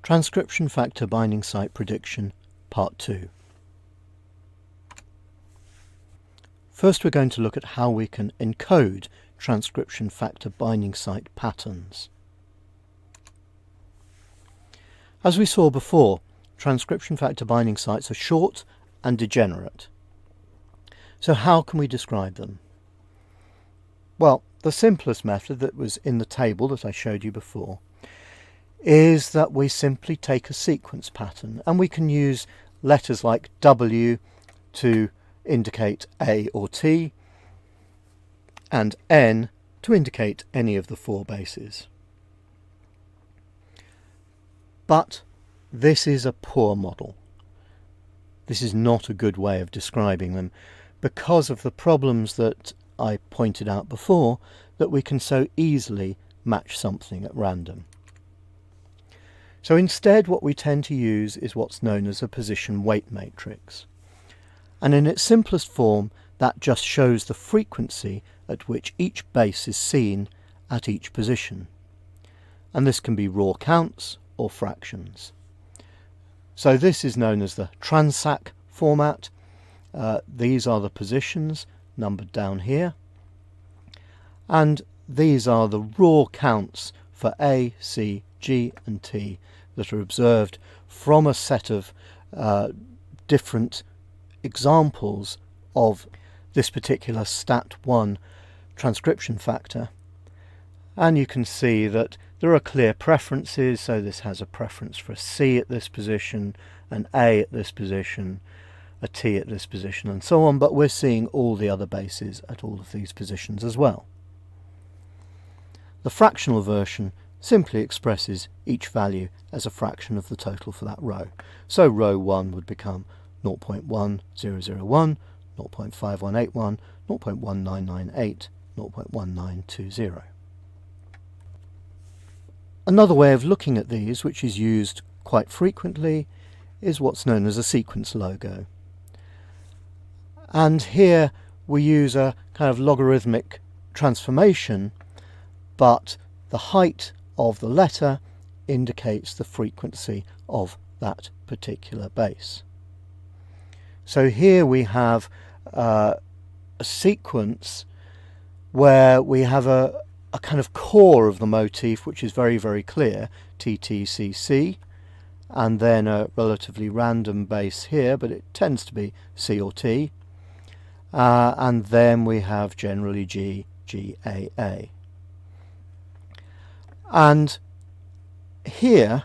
Transcription Factor Binding Site Prediction, Part 2. First we're going to look at how we can encode transcription factor binding site patterns. As we saw before, transcription factor binding sites are short and degenerate. So how can we describe them? Well, the simplest method that was in the table that I showed you before is that we simply take a sequence pattern, and we can use letters like W to indicate A or T and N to indicate any of the four bases. But this is a poor model. This is not a good way of describing them because of the problems that I pointed out before, that we can so easily match something at random. So instead what we tend to use is what's known as a position weight matrix. And in its simplest form, that just shows the frequency at which each base is seen at each position. And this can be raw counts or fractions. So this is known as the Transac format. These are the positions numbered down here. And these are the raw counts for A, C, G and T that are observed from a set of different examples of this particular stat1 transcription factor. And you can see that there are clear preferences, so this has a preference for a C at this position, an A at this position, a T at this position and so on, but we're seeing all the other bases at all of these positions as well. The fractional version simply expresses each value as a fraction of the total for that row. So row 1 would become 0.1001, 0.5181, 0.1998, 0.1920. Another way of looking at these, which is used quite frequently, is what's known as a sequence logo. And here we use a kind of logarithmic transformation, but the height of the letter indicates the frequency of that particular base. So here we have a sequence where we have a kind of core of the motif which is very, very clear, TTCC, and then a relatively random base here, but it tends to be C or T, and then we have generally G, G, A, A. And here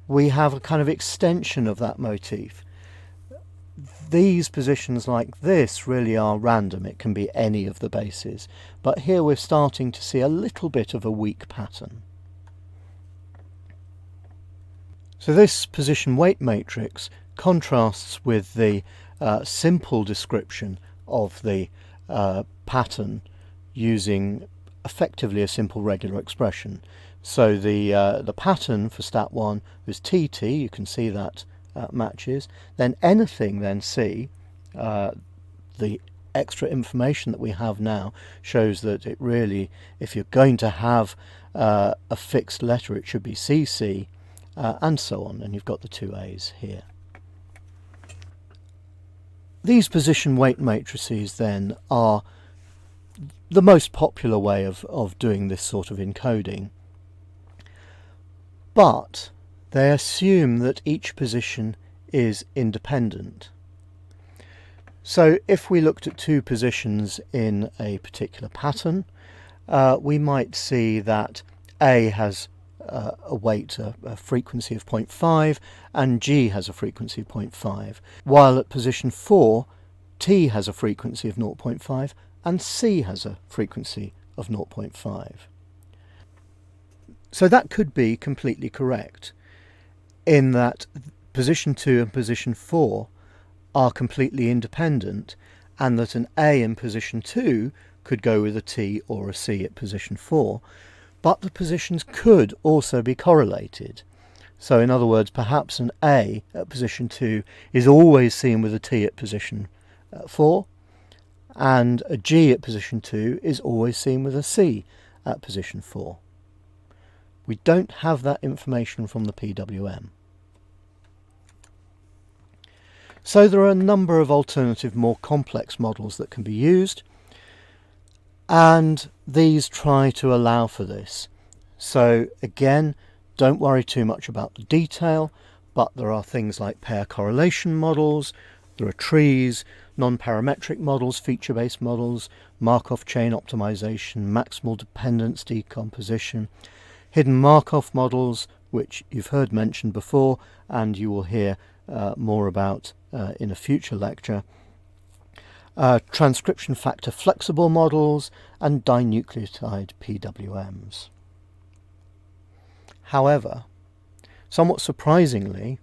we have a kind of extension of that motif. These positions like this really are random. It can be any of the bases. But here we're starting to see a little bit of a weak pattern. So this position weight matrix contrasts with the simple description of the pattern using effectively a simple regular expression. So the pattern for stat1 is TT, you can see that matches. Then anything then C, the extra information that we have now shows that it really, if you're going to have a fixed letter, it should be CC and so on, and you've got the two A's here. These position weight matrices then are the most popular way of doing this sort of encoding, but they assume that each position is independent. So if we looked at two positions in a particular pattern, we might see that A has a weight, a frequency of 0.5, and G has a frequency of 0.5, while at position 4 T has a frequency of 0.5 and C has a frequency of 0.5. So that could be completely correct, in that position 2 and position 4 are completely independent, and that an A in position 2 could go with a T or a C at position 4, but the positions could also be correlated. So in other words, perhaps an A at position 2 is always seen with a T at position 4, and a G at position 2 is always seen with a C at position 4. We don't have that information from the PWM. So there are a number of alternative, more complex models that can be used, and these try to allow for this. So again, don't worry too much about the detail, but there are things like pair correlation models, there are trees, non-parametric models, feature-based models, Markov chain optimization, maximal dependence decomposition, hidden Markov models, which you've heard mentioned before and you will hear more about in a future lecture, transcription factor flexible models, and dinucleotide PWMs. However, somewhat surprisingly,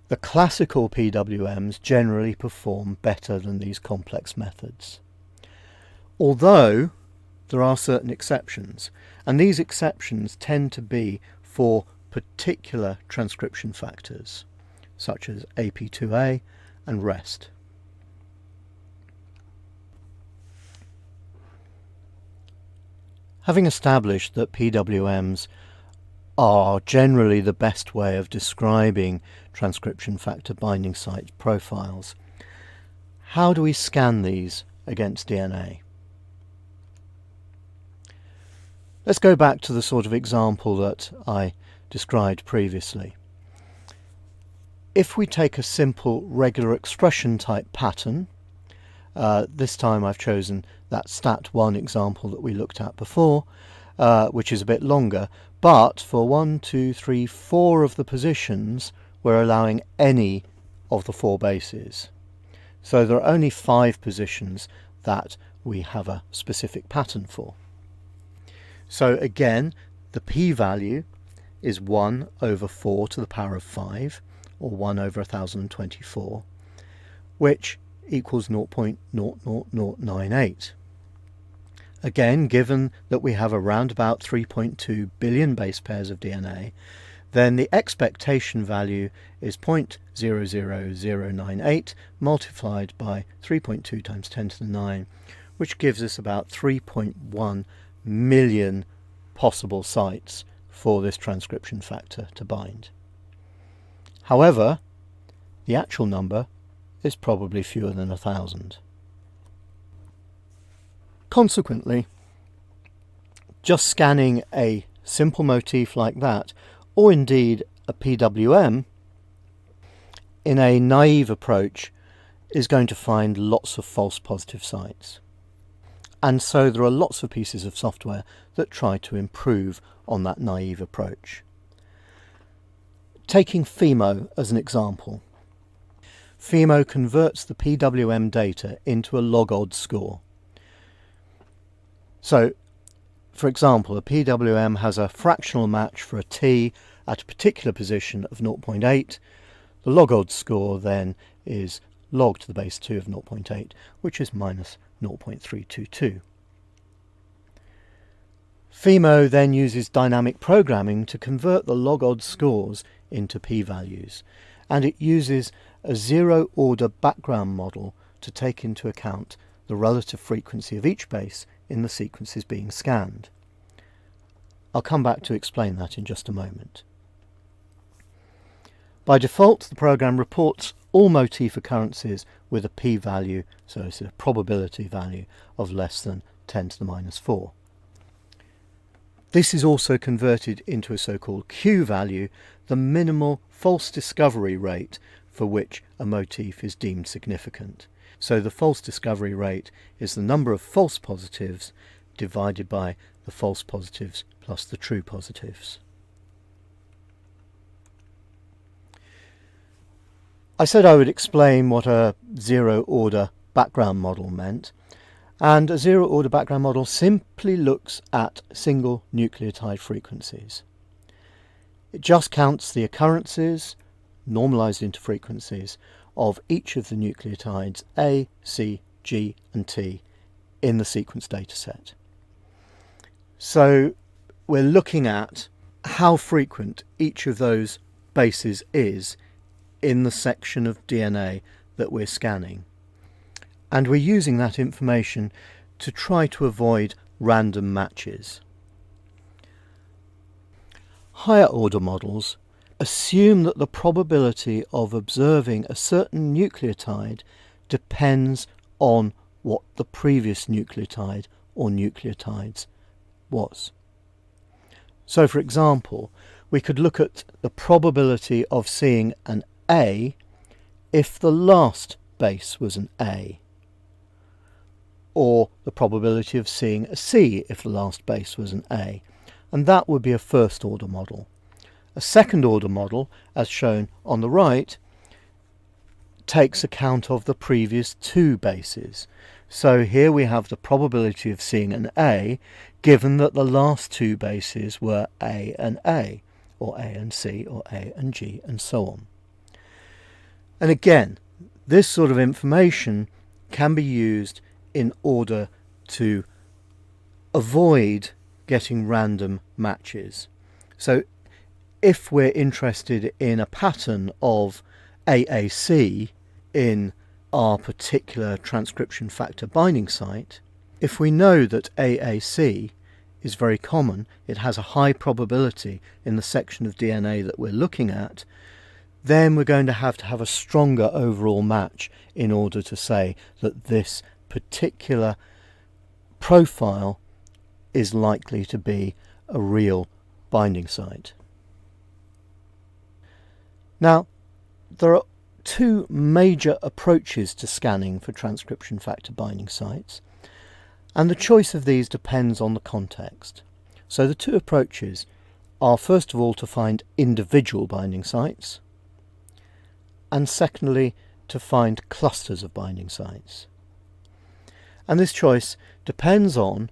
the classical PWMs generally perform better than these complex methods. Although there are certain exceptions, and these exceptions tend to be for particular transcription factors, such as AP2A and REST. Having established that PWMs are generally the best way of describing transcription factor binding site profiles, how do we scan these against DNA? Let's go back to the sort of example that I described previously. If we take a simple regular expression type pattern, this time I've chosen that stat1 example that we looked at before, which is a bit longer, but for 1, 2, 3, 4 of the positions we're allowing any of the 4 bases. So there are only 5 positions that we have a specific pattern for. So again, the p-value is 1 over 4 to the power of 5, or 1 over 1024, which equals 0.00098. Again, given that we have around about 3.2 billion base pairs of DNA, then the expectation value is 0.00098 multiplied by 3.2 times 10 to the 9, which gives us about 3.1 million possible sites for this transcription factor to bind. However, the actual number is probably fewer than 1,000. Consequently, just scanning a simple motif like that, or indeed a PWM, in a naive approach is going to find lots of false positive sites. And so there are lots of pieces of software that try to improve on that naive approach. Taking FEMO as an example. FEMO converts the PWM data into a log-odd score. So, for example, a PWM has a fractional match for a T at a particular position of 0.8. The log-odd score then is log to the base 2 of 0.8, which is minus 0.322. FEMO then uses dynamic programming to convert the log-odd scores into p-values, and it uses a zero-order background model to take into account the relative frequency of each base in the sequences being scanned. I'll come back to explain that in just a moment. By default, the program reports all motif occurrences with a p-value, so it's a probability value of less than 10 to the minus 4. This is also converted into a so-called Q value, the minimal false discovery rate for which a motif is deemed significant. So the false discovery rate is the number of false positives divided by the false positives plus the true positives. I said I would explain what a zero-order background model meant, and a zero-order background model simply looks at single nucleotide frequencies. It just counts the occurrences, normalized into frequencies, of each of the nucleotides A, C, G and T in the sequence dataset. So we're looking at how frequent each of those bases is in the section of DNA that we're scanning. And we're using that information to try to avoid random matches. higher order models assume that the probability of observing a certain nucleotide depends on what the previous nucleotide or nucleotides was. So, for example, we could look at the probability of seeing an A if the last base was an A, or the probability of seeing a C if the last base was an A, and that would be a first order model. A second order model, as shown on the right, takes account of the previous two bases. So here we have the probability of seeing an A given that the last two bases were A and A, or A and C, or A and G, and so on. And again, this sort of information can be used in order to avoid getting random matches. So if we're interested in a pattern of AAC in our particular transcription factor binding site, if we know that AAC is very common, it has a high probability in the section of DNA that we're looking at, then we're going to have a stronger overall match in order to say that this particular profile is likely to be a real binding site. Now, there are two major approaches to scanning for transcription factor binding sites, and the choice of these depends on the context. So the two approaches are, first of all, to find individual binding sites, and secondly, to find clusters of binding sites. And this choice depends on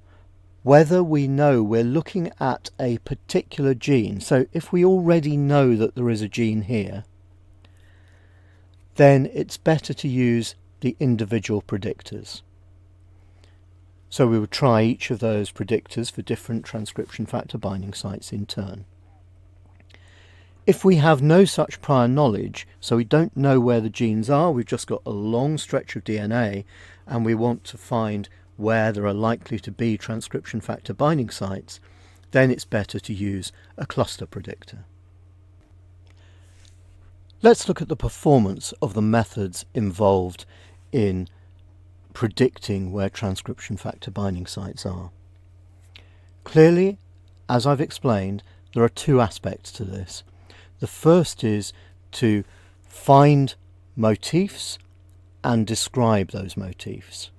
whether we know we're looking at a particular gene. So if we already know that there is a gene here, then it's better to use the individual predictors. So we would try each of those predictors for different transcription factor binding sites in turn. If we have no such prior knowledge, so we don't know where the genes are, we've just got a long stretch of DNA, and we want to find where there are likely to be transcription factor binding sites, then it's better to use a cluster predictor. Let's look at the performance of the methods involved in predicting where transcription factor binding sites are. Clearly, as I've explained, there are two aspects to this. The first is to find motifs and describe those motifs.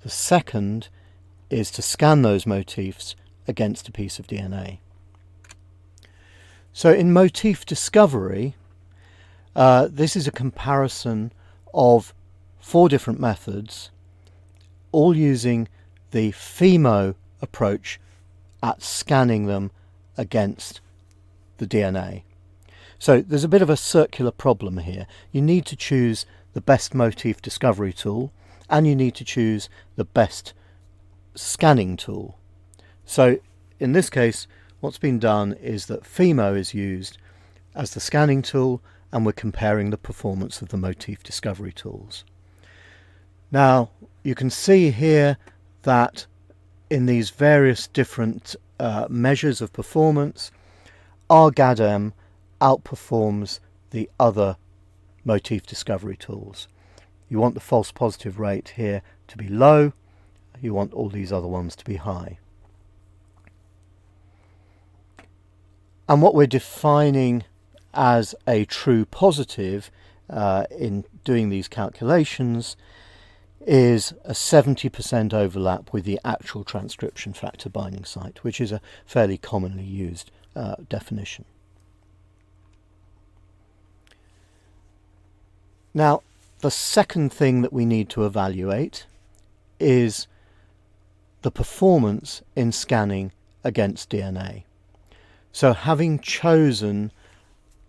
The second is to scan those motifs against a piece of DNA. So in motif discovery, this is a comparison of 4 different methods, all using the FEMO approach at scanning them against the DNA. So there's a bit of a circular problem here. You need to choose the best motif discovery tool, and you need to choose the best scanning tool. So in this case, what's been done is that FEMO is used as the scanning tool, and we're comparing the performance of the motif discovery tools. Now, you can see here that in these various different measures of performance, RGADM outperforms the other motif discovery tools. You want the false positive rate here to be low, you want all these other ones to be high. And what we're defining as a true positive in doing these calculations is a 70% overlap with the actual transcription factor binding site, which is a fairly commonly used definition. Now, the second thing that we need to evaluate is the performance in scanning against DNA. So having chosen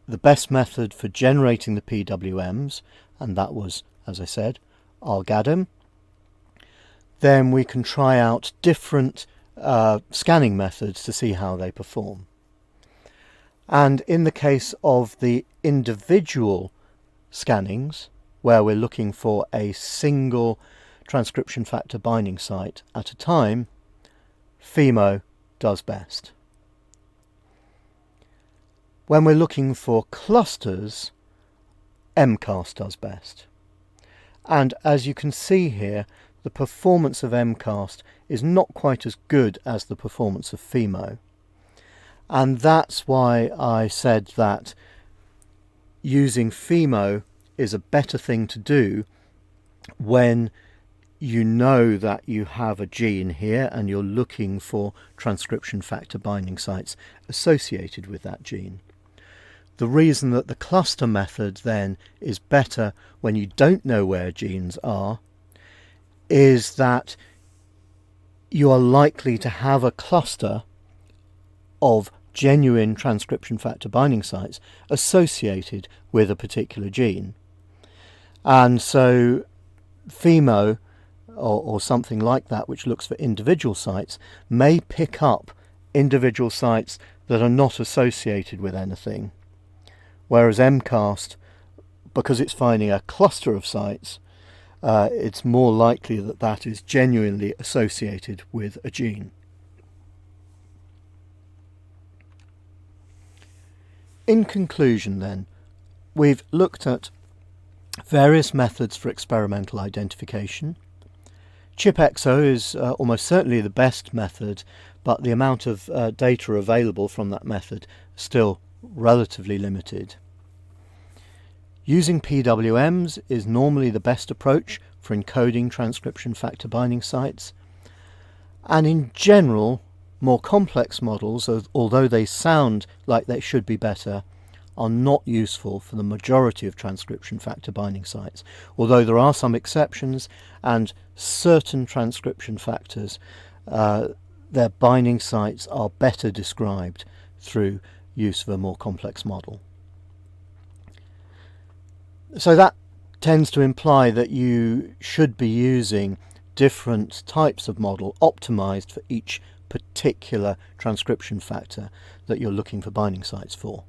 the best method for generating the PWMs, and that was, as I said, RGADM, then we can try out different scanning methods to see how they perform. And in the case of the individual scannings, where we're looking for a single transcription factor binding site at a time, FEMO does best. When we're looking for clusters, MCAST does best. And as you can see here, the performance of MCAST is not quite as good as the performance of FIMO. And that's why I said that using FIMO is a better thing to do when you know that you have a gene here and you're looking for transcription factor binding sites associated with that gene. The reason that the cluster method then is better when you don't know where genes are is that you are likely to have a cluster of genuine transcription factor binding sites associated with a particular gene. And so FIMO or something like that, which looks for individual sites, may pick up individual sites that are not associated with anything. Whereas MCAST, because it's finding a cluster of sites, it's more likely that that is genuinely associated with a gene. In conclusion then, we've looked at various methods for experimental identification. ChipExo is almost certainly the best method, but the amount of data available from that method is still relatively limited. Using PWMs is normally the best approach for encoding transcription factor binding sites, and in general, more complex models, although they sound like they should be better, are not useful for the majority of transcription factor binding sites, although there are some exceptions, and certain transcription factors, their binding sites are better described through use of a more complex model. So that tends to imply that you should be using different types of model optimized for each particular transcription factor that you're looking for binding sites for.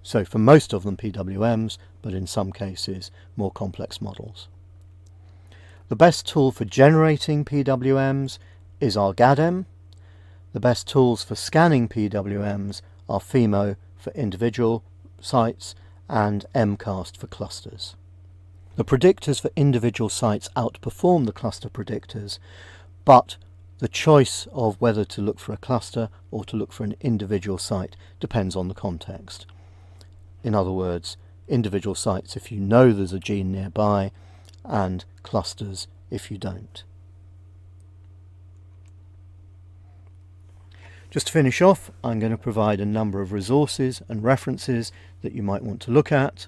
So for most of them PWMs, but in some cases more complex models. The best tool for generating PWMs is ArGADEM. The best tools for scanning PWMs are FIMO for individual sites and MCAST for clusters. The predictors for individual sites outperform the cluster predictors, but the choice of whether to look for a cluster or to look for an individual site depends on the context. In other words, individual sites if you know there's a gene nearby, and clusters if you don't. Just to finish off, I'm going to provide a number of resources and references that you might want to look at.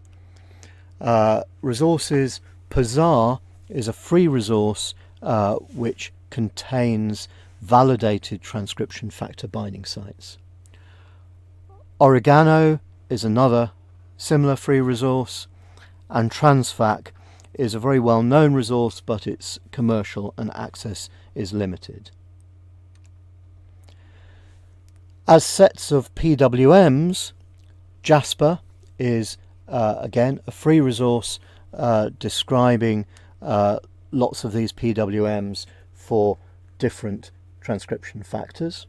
Resources, PAZAR is a free resource which contains validated transcription factor binding sites. Oregano is another similar free resource, and TransFac is a very well-known resource, but it's commercial and access is limited. As sets of PWMs, Jasper is again a free resource describing lots of these PWMs for different transcription factors.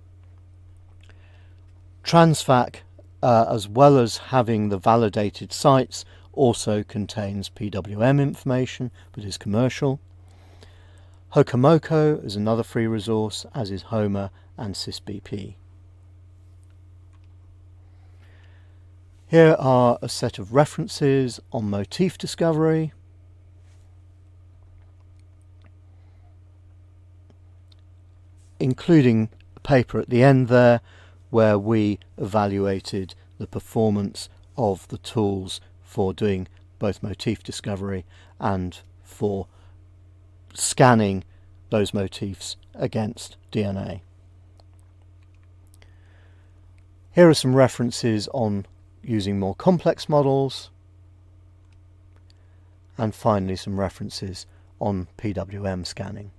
TransFac, as well as having the validated sites, also contains PWM information but is commercial. Hokomoko is another free resource, as is HOMA and SysBP. Here are a set of references on motif discovery. Including a paper at the end there where we evaluated the performance of the tools for doing both motif discovery and for scanning those motifs against DNA. Here are some references on using more complex models, and finally some references on PWM scanning.